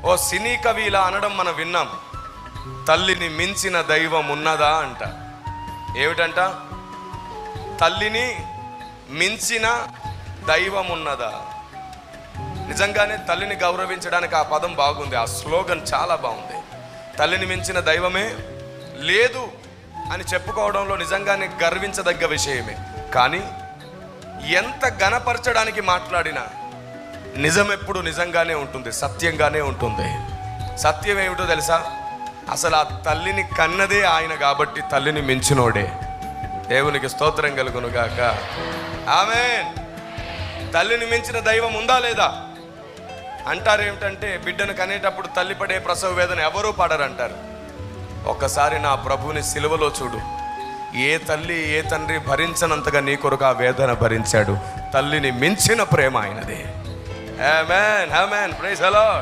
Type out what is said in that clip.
ఓ సినీ కవి ఇలా అనడం మనం విన్నాం, తల్లిని మించిన దైవం ఉన్నదా అంట. ఏమిటంట? తల్లిని మించిన దైవం ఉన్నదా? నిజంగానే తల్లిని గౌరవించడానికి ఆ పదం బాగుంది, ఆ స్లోగన్ చాలా బాగుంది. తల్లిని మించిన దైవమే లేదు అని చెప్పుకోవడంలో నిజంగానే గర్వించదగ్గ విషయమే. కానీ ఎంత ఘనపరచడానికి మాట్లాడినా నిజం ఎప్పుడు నిజంగానే ఉంటుంది, సత్యంగానే ఉంటుంది. సత్యం ఏమిటో తెలుసా? అసలు ఆ తల్లిని కన్నదే ఆయన కాబట్టి తల్లిని మించినోడే. దేవునికి స్తోత్రం కలుగును గాక. ఆమేన్. తల్లిని మించిన దైవం ఉందా లేదా అంటారు. ఏమిటంటే బిడ్డను కనేటప్పుడు తల్లి పడే ప్రసవ వేదన ఎవరూ పడరంటారు. ఒక్కసారి నా ప్రభువుని సిలువలో చూడు. ఏ తల్లి ఏ తండ్రి భరించనంతగా నీ కొరకు ఆ వేదన భరించాడు. తల్లిని మించిన ప్రేమ ఆయనదే. Amen, amen. Praise the lord.